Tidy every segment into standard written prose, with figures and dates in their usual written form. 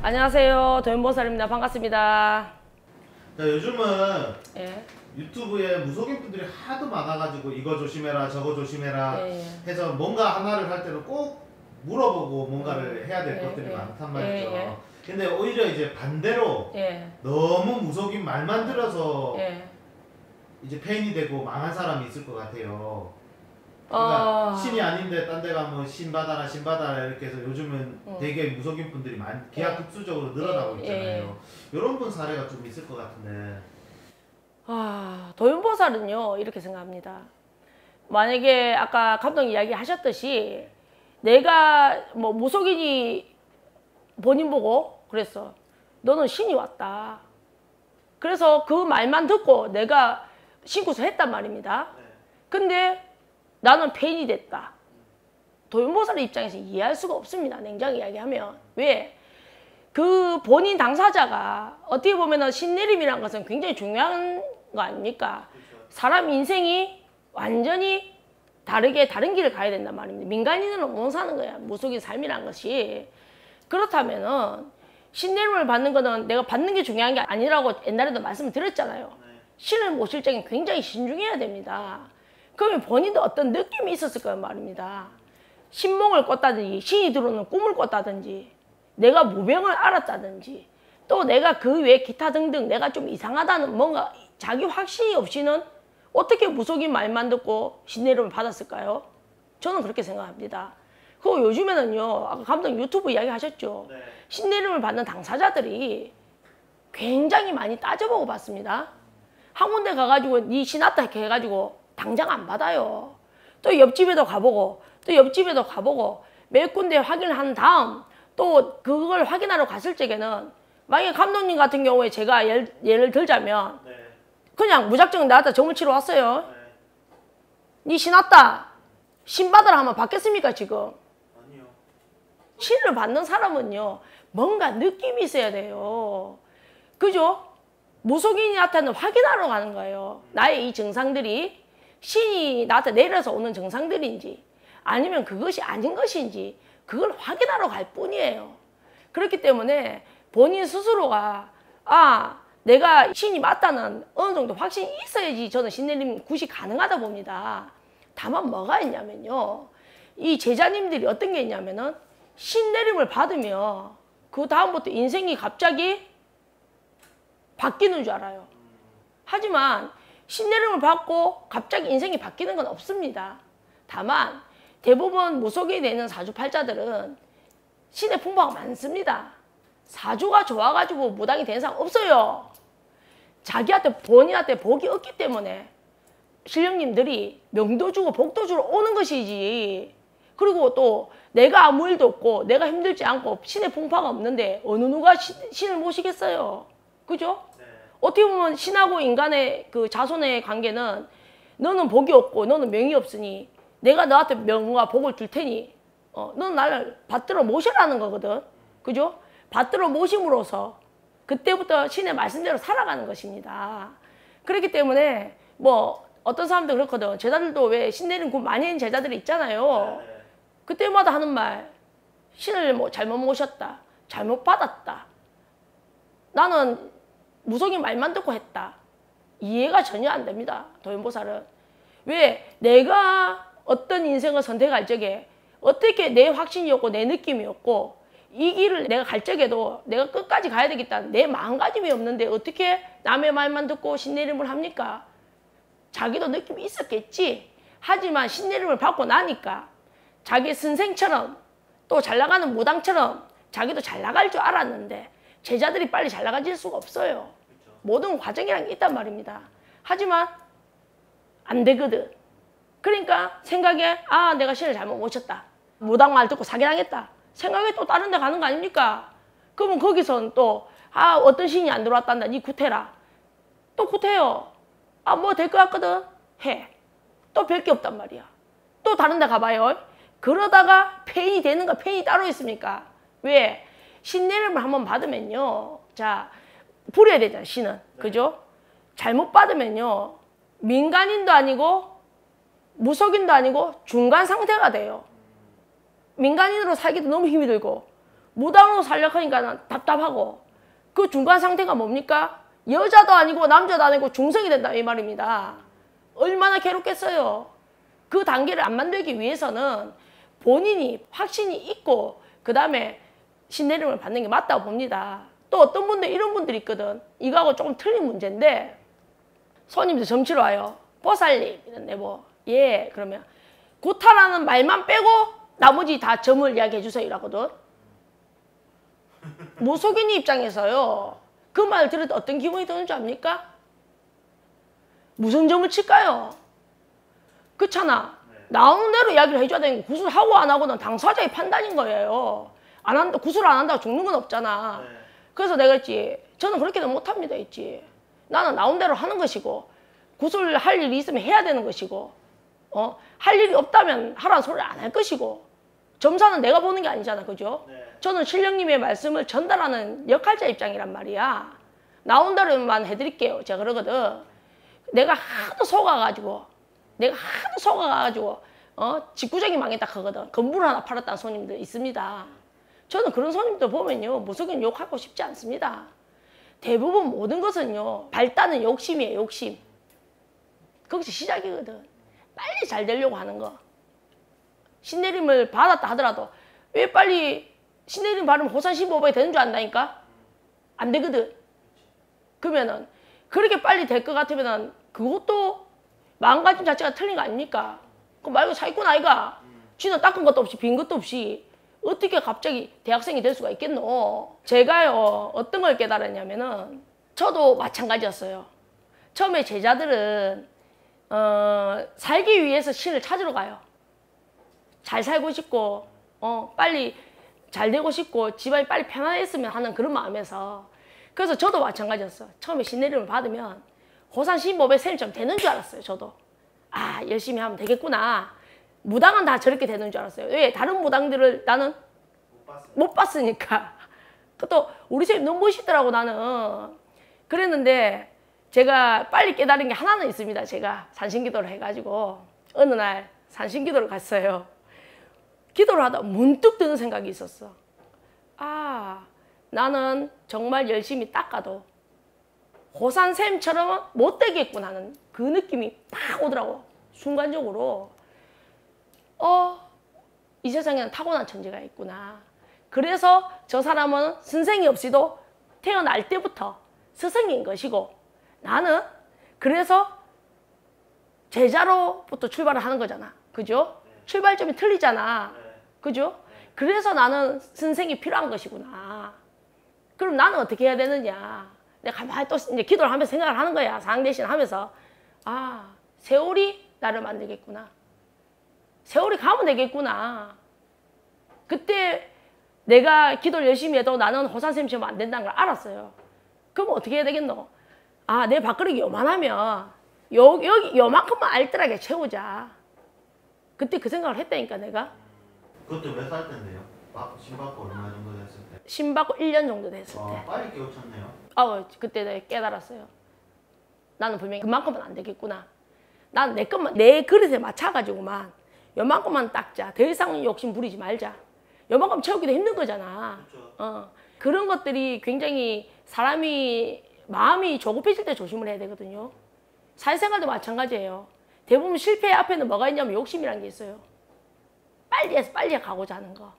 안녕하세요. 도연보살입니다. 반갑습니다. 자, 요즘은 예. 유튜브에 무속인 분들이 하도 많아가지고 이거 조심해라 저거 조심해라 해서 뭔가 하나를 할 때는 꼭 물어보고 뭔가를 해야 될 것들이 많단 말이죠. 근데 오히려 이제 반대로 너무 무속인 말만 들어서 이제 페인이 되고 망한 사람이 있을 것 같아요. 그러니까 신이 아닌데 딴 데 가면 신 받아라 신 받아라 이렇게 해서 요즘은 되게 무속인 분들이 기하급수적으로 늘어나고 있잖아요. 이런 분 사례가 좀 있을 것 같은데. 도연보살은요 이렇게 생각합니다. 만약에 아까 감독님 이야기 하셨듯이 내가 뭐 무속인이 본인 보고 그랬어. 너는 신이 왔다. 그래서 그 말만 듣고 내가 신고서 했단 말입니다. 근데 나는 페인이 됐다. 도연보살의 입장에서 이해할 수가 없습니다. 냉정히 이야기하면. 왜? 그 본인 당사자가 어떻게 보면 신내림이라는 것은 굉장히 중요한 거 아닙니까? 사람 인생이 완전히 다르게 다른 길을 가야 된단 말입니다. 민간인으로 못 사는 거야. 무속인 삶이란 것이. 그렇다면은 신내림을 받는 거는 내가 받는 게 중요한 게 아니라고 옛날에도 말씀을 드렸잖아요. 신을 모실 적에 굉장히 신중해야 됩니다. 그러면 본인도 어떤 느낌이 있었을 거란 말입니다. 신몽을 꿨다든지 신이 들어오는 꿈을 꿨다든지 내가 무병을 알았다든지 또 내가 그 외에 기타 등등 내가 좀 이상하다는 뭔가 자기 확신이 없이는 어떻게 무속인 말만 듣고 신내림을 받았을까요? 저는 그렇게 생각합니다. 그리고 요즘에는요 아까 감독님 유튜브 이야기 하셨죠. 신내림을 받는 당사자들이 굉장히 많이 따져보고 받습니다. 한 군데 가가지고 니 신났다 이렇게 해가지고 당장 안 받아요. 또 옆집에도 가보고 또 옆집에도 가보고 몇 군데 확인을 한 다음 또 그걸 확인하러 갔을 적에는 만약에 감독님 같은 경우에 제가 예를 들자면 그냥 무작정 나한테 점을 치러 왔어요. 니 신 왔다. 신 받으라 하면 받겠습니까 지금? 아니요. 신을 받는 사람은요 뭔가 느낌이 있어야 돼요. 그죠? 무속인한테는 확인하러 가는 거예요. 나의 이 증상들이 신이 나한테 내려서 오는 증상들인지 아니면 그것이 아닌 것인지 그걸 확인하러 갈 뿐이에요. 그렇기 때문에 본인 스스로가 내가 신이 맞다는 어느 정도 확신이 있어야지 저는 신내림 굿이 가능하다 봅니다. 다만 뭐가 있냐면요. 이 제자님들이 어떤 게 있냐면은 신내림을 받으면 그 다음부터 인생이 갑자기 바뀌는 줄 알아요. 하지만 신내림을 받고 갑자기 인생이 바뀌는 건 없습니다. 다만 대부분 무속이 되는 사주팔자들은 신의 풍파가 많습니다. 사주가 좋아가지고 무당이 된 사람 없어요. 자기한테 본인한테 복이 없기 때문에 신령님들이 명도 주고 복도 주러 오는 것이지. 그리고 또 내가 아무 일도 없고 내가 힘들지 않고 신의 풍파가 없는데 어느 누가 신을 모시겠어요. 그죠? 어떻게 보면 신하고 인간의 그 자손의 관계는 너는 복이 없고 너는 명이 없으니 내가 너한테 명과 복을 줄 테니 너는 나를 받들어 모셔라는 거거든. 그죠? 받들어 모심으로써 그때부터 신의 말씀대로 살아가는 것입니다. 그렇기 때문에 뭐 어떤 사람들 그렇거든. 제자들도 왜 신내림 굿 많이 하는 제자들이 있잖아요. 그때마다 하는 말 신을 뭐 잘못 모셨다. 잘못 받았다. 나는 무속인 말만 듣고 했다. 이해가 전혀 안 됩니다. 도연보살은. 왜 내가 어떤 인생을 선택할 적에 어떻게 내 확신이었고 내 느낌이었고 이 길을 내가 갈 적에도 내가 끝까지 가야 되겠다는 내 마음가짐이 없는데 어떻게 남의 말만 듣고 신내림을 합니까? 자기도 느낌이 있었겠지. 하지만 신내림을 받고 나니까 자기 선생처럼 또 잘 나가는 무당처럼 자기도 잘 나갈 줄 알았는데 제자들이 빨리 잘 나가질 수가 없어요. 모든 과정이란 게 있단 말입니다. 하지만 안 되거든. 그러니까 생각에 내가 신을 잘못 모셨다. 무당 말 듣고 사기당했다. 생각에 또 다른 데 가는 거 아닙니까? 그러면 거기서는 또 어떤 신이 안 들어왔단다. 니 굿해라. 또 굿해요. 뭐 될 것 같거든. 해. 또 별 게 없단 말이야. 또 다른 데 가봐요. 그러다가 페인이 되는 거 페인이 따로 있습니까? 왜? 신내림을 한번 받으면요. 자, 부려야 되잖아, 신은. 그죠? 잘못 받으면요. 민간인도 아니고 무속인도 아니고 중간 상태가 돼요. 민간인으로 살기도 너무 힘이 들고 무당으로 살려고 하니까 답답하고 그 중간 상태가 뭡니까? 여자도 아니고 남자도 아니고 중성이 된다 이 말입니다. 얼마나 괴롭겠어요. 그 단계를 안 만들기 위해서는 본인이 확신이 있고 그 다음에 신내림을 받는 게 맞다고 봅니다. 또 어떤 분들 이런 분들이 있거든. 이거하고 조금 틀린 문제인데 손님들 점치러 와요. 보살님 이런데 뭐 예 그러면 구타라는 말만 빼고 나머지 다 점을 이야기해 주세요 이라거든. 무속인 입장에서요. 그 말 들을 때 어떤 기분이 드는 줄 압니까? 무슨 점을 칠까요? 그렇잖아. 나오는 대로 이야기를 해줘야 되는 게 구술하고 안 하고는 당사자의 판단인 거예요. 안 한다, 구술 안 한다고 죽는 건 없잖아. 그래서 내가 했지. 저는 그렇게는 못합니다 했지. 나는 나온 대로 하는 것이고 구술 할 일이 있으면 해야 되는 것이고 할 일이 없다면 하라는 소리를 안 할 것이고 점사는 내가 보는 게 아니잖아. 그죠? 저는 신령님의 말씀을 전달하는 역할자 입장이란 말이야. 나온 대로만 해드릴게요. 제가 그러거든. 내가 하도 속아가지고 직구적인 망했다 하거든. 건물 하나 팔았다는 손님들 있습니다. 저는 그런 손님들 보면요. 무속인 욕하고 싶지 않습니다. 대부분 모든 것은요. 발단은 욕심이에요. 욕심. 거기서 시작이거든. 빨리 잘 되려고 하는 거. 신내림을 받았다 하더라도 왜 빨리 신내림 받으면 호산신보복이 되는 줄 안다니까? 안 되거든. 그러면은 그렇게 빨리 될 것 같으면은 그것도 마음가짐 자체가 틀린 거 아닙니까? 그 말고 사기꾼 아이가 쥐는 닦은 것도 없이 빈 것도 없이 어떻게 갑자기 대학생이 될 수가 있겠노? 제가요 어떤 걸 깨달았냐면은 저도 마찬가지였어요. 처음에 제자들은 살기 위해서 신을 찾으러 가요. 잘 살고 싶고 빨리 잘 되고 싶고 집안이 빨리 편안했으면 하는 그런 마음에서 그래서 저도 마찬가지였어. 처음에 신내림을 받으면 호산신법의 쌤처럼 되는 줄 알았어요. 저도 아 열심히 하면 되겠구나. 무당은 다 저렇게 되는 줄 알았어요. 왜? 다른 무당들을 나는 못 봤으니까. 또 우리 쌤 너무 멋있더라고 나는. 그랬는데 제가 빨리 깨달은 게 하나는 있습니다. 제가 산신기도를 해가지고 어느 날 산신기도를 갔어요. 기도를 하다 문득 드는 생각이 있었어. 아 나는 정말 열심히 닦아도 호산쌤처럼 못 되겠구나 하는 그 느낌이 팍 오더라고. 순간적으로 이 세상에는 타고난 천재가 있구나. 그래서 저 사람은 선생이 없이도 태어날 때부터 스승인 것이고 나는 그래서 제자로부터 출발을 하는 거잖아. 그죠? 출발점이 틀리잖아. 그죠? 그래서 나는 선생이 필요한 것이구나. 그럼 나는 어떻게 해야 되느냐. 내가 가만히 또 이제 기도를 하면서 생각을 하는 거야. 상대신 하면서. 아, 세월이 나를 만들겠구나. 세월이 가면 되겠구나. 그때 내가 기도를 열심히 해도 나는 호산쌤처럼 안 된다는 걸 알았어요. 그럼 어떻게 해야 되겠노? 아, 내 밥그릇이 요만하면 여기 요만큼만 알뜰하게 채우자. 그때 그 생각을 했다니까 내가. 그것도 몇 살 때인데요? 신 받고 얼마 정도 됐을 때? 신 받고 1년 정도 됐을 때. 빨리 깨우쳤네요. 그때 내가 깨달았어요. 나는 분명히 그만큼은 안 되겠구나. 난 내 것만, 내 그릇에 맞춰가지고만 요만큼만 닦자. 더 이상 욕심 부리지 말자. 요만큼 채우기도 힘든 거잖아. 그렇죠. 그런 것들이 굉장히 사람이 마음이 조급해질 때 조심을 해야 되거든요. 사회생활도 마찬가지예요. 대부분 실패 앞에는 뭐가 있냐면 욕심이라는 게 있어요. 빨리 해서 빨리 가고자 하는 거.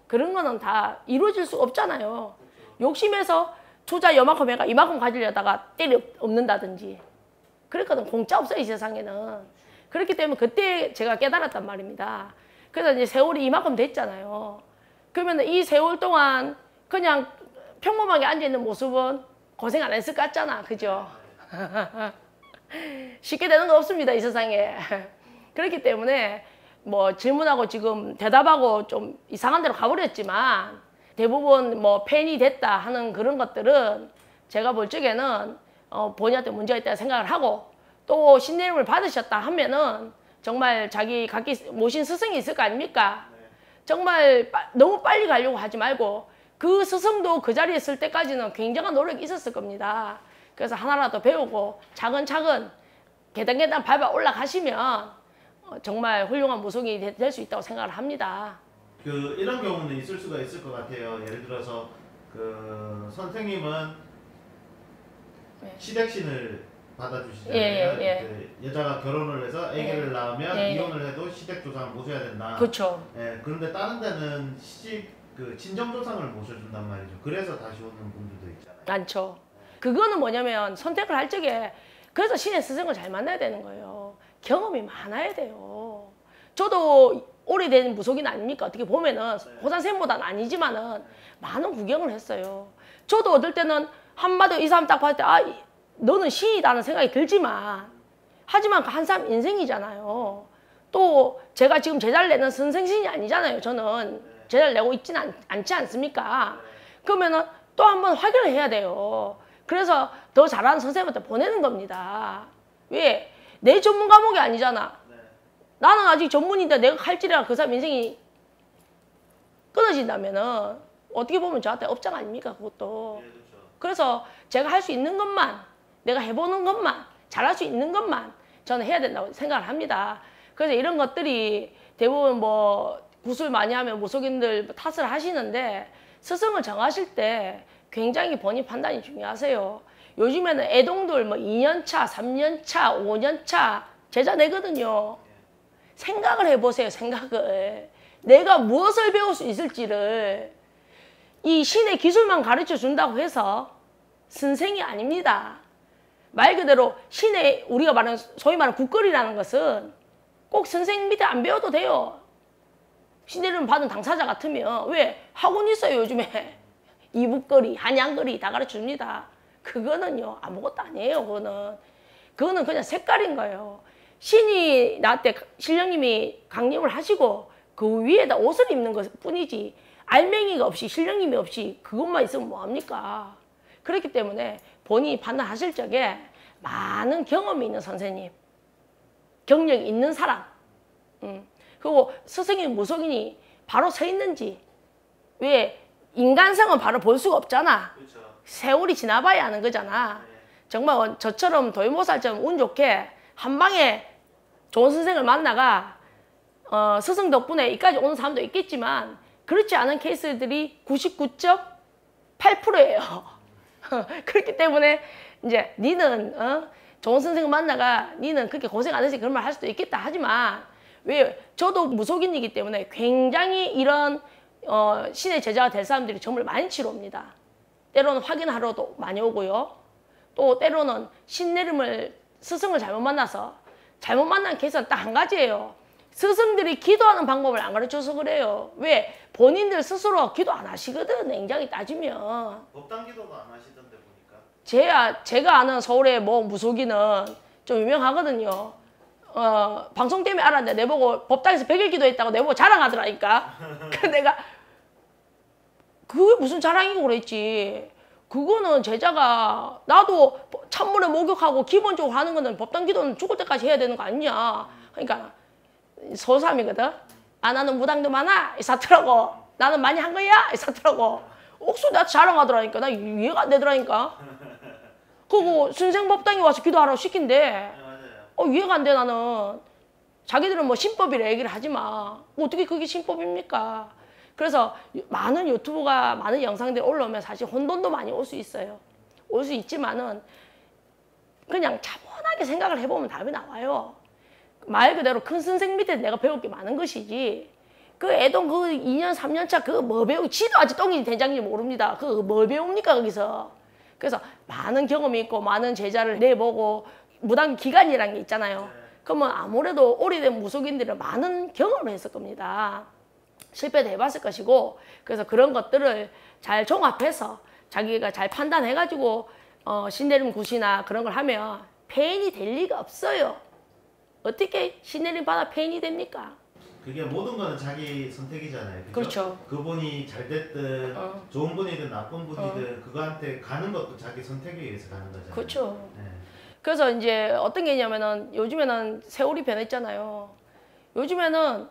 그런 거는 다 이루어질 수 없잖아요. 욕심에서 투자 요만큼 해가 이만큼 가지려다가 때려 없는다든지. 그랬거든. 공짜 없어요, 이 세상에는. 그렇기 때문에 그때 제가 깨달았단 말입니다. 그래서 이제 세월이 이만큼 됐잖아요. 그러면 이 세월 동안 그냥 평범하게 앉아있는 모습은 고생 안 했을 것 같잖아. 그죠? 쉽게 되는 거 없습니다, 이 세상에. 그렇기 때문에 뭐 질문하고 지금 대답하고 좀 이상한 데로 가버렸지만 대부분 뭐 팬이 됐다 하는 그런 것들은 제가 볼 적에는 본인한테 문제가 있다고 생각을 하고 또 신내림을 받으셨다 하면은 정말 자기 각기 모신 스승이 있을 거 아닙니까? 정말 너무 빨리 가려고 하지 말고 그 스승도 그 자리에 있을 때까지는 굉장한 노력이 있었을 겁니다. 그래서 하나라도 배우고 차근차근 계단 밟아 올라가시면 정말 훌륭한 무속인이 될 수 있다고 생각을 합니다. 이런 경우는 있을 수가 있을 것 같아요. 예를 들어서 선생님은 시댁신을 받아주시잖아요. 여자가 결혼을 해서 아기를 낳으면 이혼을 해도 시댁 조상을 모셔야 된다. 그렇죠. 그런데 다른 데는 친정 조상을 모셔준단 말이죠. 그래서 다시 오는 분들도 있잖아요. 많죠. 그거는 뭐냐면 선택을 할 적에 그래서 신의 스승을 잘 만나야 되는 거예요. 경험이 많아야 돼요. 저도 오래된 무속인 아닙니까? 어떻게 보면은 호산쌤보다는 아니지만은 많은 구경을 했어요. 저도 어떨 때는 한마디 이 사람 딱 봤을 때 너는 신이다는 생각이 들지만 하지만 그 한 사람 인생이잖아요. 또 제가 지금 제자를 내는 선생신이 아니잖아요. 저는 제자를 내고 있지는 않지 않습니까? 그러면은 또 한 번 확인을 해야 돼요. 그래서 더 잘하는 선생님한테 보내는 겁니다. 왜? 내 전문 과목이 아니잖아. 나는 아직 전문인데 내가 칼질이라 그 사람 인생이 끊어진다면은 어떻게 보면 저한테 업장 아닙니까? 그것도. 그래서 제가 할 수 있는 것만, 내가 해보는 것만, 잘할 수 있는 것만 저는 해야 된다고 생각을 합니다. 그래서 이런 것들이 대부분 구술 많이 하면 무속인들 탓을 하시는데 스승을 정하실 때 굉장히 본인 판단이 중요하세요. 요즘에는 애동들 2년차, 3년차, 5년차 제자 내거든요. 생각을 해보세요. 생각을. 내가 무엇을 배울 수 있을지를 이 신의 기술만 가르쳐 준다고 해서 선생이 아닙니다. 말 그대로 신의 우리가 말하는 소위 말하는 국거리라는 것은 꼭 선생 밑에 안 배워도 돼요. 신의 받은 당사자 같으면 왜? 학원 있어요 요즘에. 이북거리, 한양거리 다 가르쳐 줍니다. 그거는요 아무것도 아니에요. 그거는 그냥 색깔인 거예요. 신이 나한테 신령님이 강림을 하시고 그 위에다 옷을 입는 것 뿐이지 알맹이가 없이 신령님이 없이 그것만 있으면 뭐합니까? 그렇기 때문에 본인이 판단하실 적에 많은 경험이 있는 선생님, 경력이 있는 사람, 그리고 스승인 무속인이 바로 서 있는지. 왜? 인간성은 바로 볼 수가 없잖아. 그렇죠. 세월이 지나봐야 하는 거잖아. 정말 저처럼 도요모살처럼 운 좋게 한 방에 좋은 선생을 만나가 스승 덕분에 여기까지 오는 사람도 있겠지만 그렇지 않은 케이스들이 99.8%예요. 그렇기 때문에 이제 니는 좋은 선생을 만나가 니는 그렇게 고생 안 해서 그런 말 할 수도 있겠다 하지만 왜? 저도 무속인이기 때문에 굉장히 이런 신의 제자가 될 사람들이 정말 많이 치러옵니다. 때로는 확인하러도 많이 오고요. 또 때로는 스승을 잘못 만나서 잘못 만난 케이스는 딱 한 가지예요. 스승들이 기도하는 방법을 안 가르쳐서 그래요. 왜? 본인들 스스로 기도 안 하시거든. 냉정히 따지면. 법당 기도도 안 하시던데 보니까. 제가 아는 서울의 무속인은 좀 유명하거든요. 방송 때문에 알았는데 내보고 법당에서 100일 기도했다고 내보고 자랑하더라니까. 그 내가 그게 무슨 자랑이고 그랬지. 그거는 제자가 나도 찬물에 목욕하고 기본적으로 하는 거는 법당 기도는 죽을 때까지 해야 되는 거 아니냐. 그러니까 소삼이거든. 나는 무당도 많아 이 사투라고. 나는 많이 한 거야 이 사투라고. 옥수 나한테 자랑하더라니까. 나 이해가 안 되더라니까. 그거 선생 법당에 와서 기도하라고 시킨대. 이해가 안 돼 나는. 자기들은 신법이라 얘기를 하지 마. 어떻게 그게 신법입니까? 그래서 많은 유튜브가 많은 영상들이 올라오면 사실 혼돈도 많이 올 수 있어요. 올 수 있지만은 그냥 차분하게 생각을 해보면 답이 나와요. 말 그대로 큰 선생 밑에 내가 배울 게 많은 것이지 그 애동 2년 3년 차 그거 뭐 배우고 지도 아직 똥인지 된장인지 모릅니다. 그거 뭘 배웁니까 거기서. 그래서 많은 경험이 있고 많은 제자를 내보고 무당 기간이라는 게 있잖아요. 그러면 아무래도 오래된 무속인들은 많은 경험을 했을 겁니다. 실패도 해봤을 것이고 그래서 그런 것들을 잘 종합해서 자기가 잘 판단해가지고 신내림 굿이나 그런 걸 하면 폐인이 될 리가 없어요. 어떻게 신내림 받아 폐인이 됩니까? 그게 모든 거는 자기 선택이잖아요. 그죠? 그렇죠. 그분이 잘 됐든 좋은 분이든 나쁜 분이든 그거한테 가는 것도 자기 선택에 의해서 가는 거잖아요. 그렇죠. 네. 그래서 이제 어떤 게 있냐면은 요즘에는 세월이 변했잖아요. 요즘에는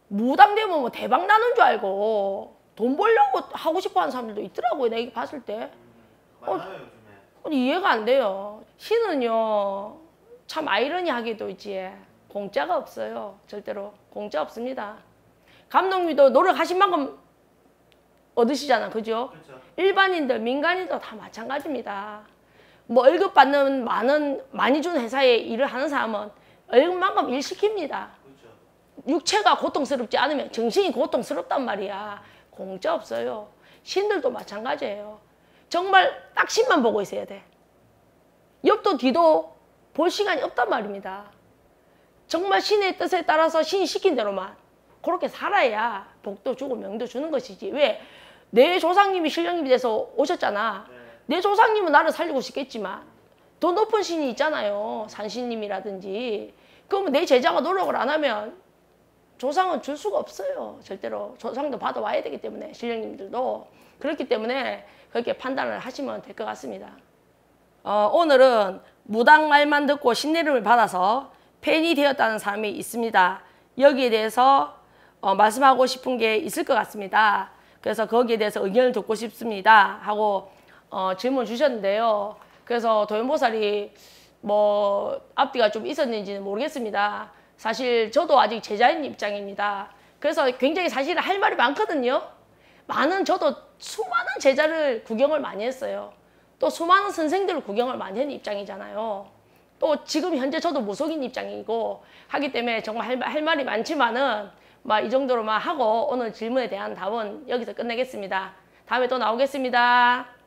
무당되면 대박 나는 줄 알고 돈 벌려고 하고 싶어 하는 사람들도 있더라고요. 내가 봤을 때. 많아요 요즘에. 이해가 안 돼요. 신은요, 참 아이러니하게도 있지. 공짜가 없어요. 절대로. 공짜 없습니다. 감독님도 노력하신 만큼 얻으시잖아. 그죠? 그렇죠. 일반인들, 민간인도 다 마찬가지입니다. 뭐 월급 받는 많이 주는 회사에 일을 하는 사람은 월급만큼 일 시킵니다. 그렇죠. 육체가 고통스럽지 않으면 정신이 고통스럽단 말이야. 공짜 없어요. 신들도 마찬가지예요. 정말 딱 신만 보고 있어야 돼. 옆도 뒤도 볼 시간이 없단 말입니다. 정말 신의 뜻에 따라서 신이 시킨 대로만 그렇게 살아야 복도 주고 명도 주는 것이지. 왜? 내 조상님이 신령님이 돼서 오셨잖아. 내 조상님은 나를 살리고 싶겠지만 더 높은 신이 있잖아요. 산신님이라든지. 그러면 내 제자가 노력을 안 하면 조상은 줄 수가 없어요. 절대로. 조상도 받아와야 되기 때문에 신령님들도. 그렇기 때문에 그렇게 판단을 하시면 될 것 같습니다. 오늘은 무당 말만 듣고 신내림을 받아서 팬이 되었다는 사람이 있습니다. 여기에 대해서 말씀하고 싶은 게 있을 것 같습니다. 그래서 거기에 대해서 의견을 듣고 싶습니다 하고 질문 주셨는데요. 그래서 도연보살이 뭐 앞뒤가 좀 있었는지는 모르겠습니다. 사실 저도 아직 제자인 입장입니다. 그래서 굉장히 사실 할 말이 많거든요. 저도 수많은 제자를 구경을 많이 했어요. 또 수많은 선생들을 구경을 많이 하는 입장이잖아요. 또 지금 현재 저도 무속인 입장이고 하기 때문에 정말 할 말이 많지만은 이 정도로만 하고 오늘 질문에 대한 답은 여기서 끝내겠습니다. 다음에 또 나오겠습니다.